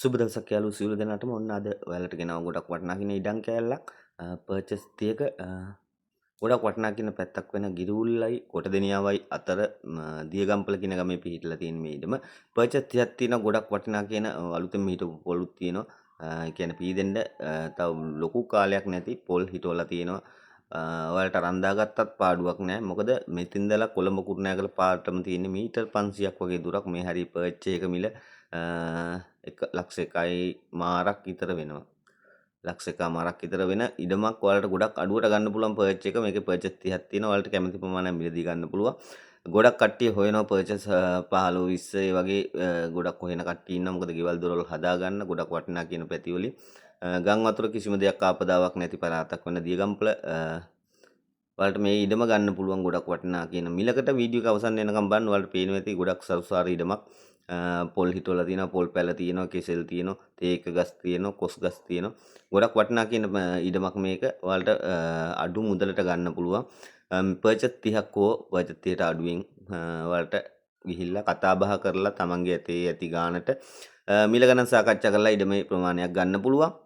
සුබ දවසක් යාළුවෝ සියලු දෙනාටම ඔන්න අද ඔයාලට ගෙනාව ගොඩක් වටිනා කියන ඉඩම් කෑල්ලක් පර්චේස් 30ක ගොඩක් වටිනා කියන පැත්තක් වෙන ගිරුල්ලයි කොටදෙනියාවයි අතර දියගම්පල කියන ගමේ පිහිටලා තියෙන මේ ඉඩම පර්චේස් 30ක් තියෙනවා ගොඩක් වටිනා කියන අලුතෙන් හිටපු පොලුත් තියෙනවා කියන්නේ පීදෙන්න තව ලොකු කාලයක් නැති පොල් හිටවලා තියෙනවා ඔයාලට රන්දාගත්තත් පාඩුවක් නැහැ මොකද මෙතින්දලා කොළඹ කුරුණෑගල පාරටම තියෙන මීටර් 500ක් වගේ දුරක් මේ හරිය පර්චේස් එක මිල 1,01,000යි මාරක් විතර වෙනවා. 1,01,000 මාරක් විතර වෙන ඉඩමක් ඔයාලට ගොඩක් අඩුවට ගන්න පුළුවන් පර්චේස් එක. මේකේ පර්චේස් 30ක් තියෙනවා. ඔයාලට කැමති ප්‍රමාණයක් මිලදී ගන්න පුළුවන්. ගොඩක් කට්ටිය හොයනවා පර්චේස් 15 20 ඒ වගේ ගොඩක් හොයන කට්ටිය ඉන්නවා. මොකද ගෙවල් දොරවල් හදා ගන්න ගොඩක් වටිනා කියන පැතිවලින් ගම් වතුර කිසිම දෙයක් ආපදාවක් නැති පළාතක් වෙන දියගම්පල ඔයාලට මේ ඉඩම ගන්න පුළුවන් ගොඩක් වටිනා කියන මිලකට වීඩියෝ එක අවසන් වෙනකම් බලන්න ඔයාලට පේනවා ඇති ගොඩක් සරුසාර ඉඩමක් පොල් හිටවලා තියෙනවා පොල් පැල තියෙනවා කෙසෙල් තියෙනවා තේක ගස් තියෙනවා කොස් ගස් තියෙනවා ගොඩක් වටිනා කියන ඉඩමක් මේක ඔයාලට අඩු මුදලට ගන්න පුළුවන් පර්චේස් 30ක් හෝ පර්චේස් 30ට අඩුවෙන් ඔයාලට ගිහිල්ලා කතා බහ කරලා තමන්ගේ ඇතේ ඇති ගානට මිල ගණන් සාකච්ඡා කරලා ඉඩමේ ප්‍රමාණයක් ගන්න පුළුවන්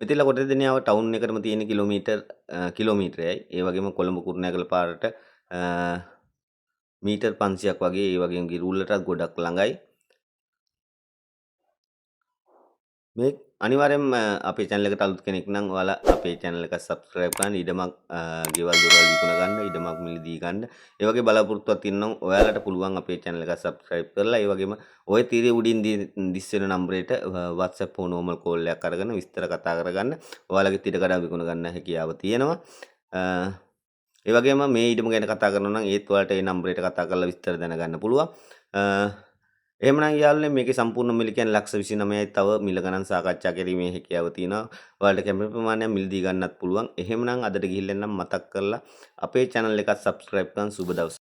මෙතිලා කොටදෙනියාව ටවුන් එකටම තියෙන කිලෝමීටරයයි ඒ වගේම කොළඹ කුරුණෑගල පාරට මීටර් 500ක් වගේ ඒ වගේම ගිරුල්ලටත් ගොඩක් ළඟයි මේ අනිවාර්යෙන්ම අපේ channel එකට අලුත් කෙනෙක් නම් ඔයාලා අපේ channel එක subscribe කරන්න ඉඩමක් ගෙවල් දොරවල් විකුණ ගන්න ඉඩමක් මිලදී ගන්න ඒ වගේ බලාපොරොත්තුවක් තියෙනවා ඔයාලට පුළුවන් අපේ channel එක subscribe කරලා ඒ වගේම ඔය තීරේ උඩින් දිස් වෙන නම්බරයට WhatsApp හෝ normal call එකක් අරගෙන විස්තර කතා කරගන්න ඔයාලගේ ඉඩකඩ විකුණ ගන්න හැකියාව තියෙනවා ඒ වගේම මේ ඉඩම ගැන කතා කරනවා නම් ඒත් ඔයාලට ඒ නම්බරයට කතා කරලා විස්තර දැනගන්න පුළුවන් එහෙමනම් යාළුවනේ මේකේ සම්පූර්ණ මිල කියන්නේ 129යි තව මිල ගණන් සාකච්ඡා කිරීමේ හැකියාව තියෙනවා. ඔයාලට කැමති ප්‍රමාණයක් මිලදී ගන්නත් පුළුවන්. එහෙමනම් අදට ගිහිල්ලා නම් මතක් කරලා අපේ channel එක subscribe කරන් සුබ දවසක්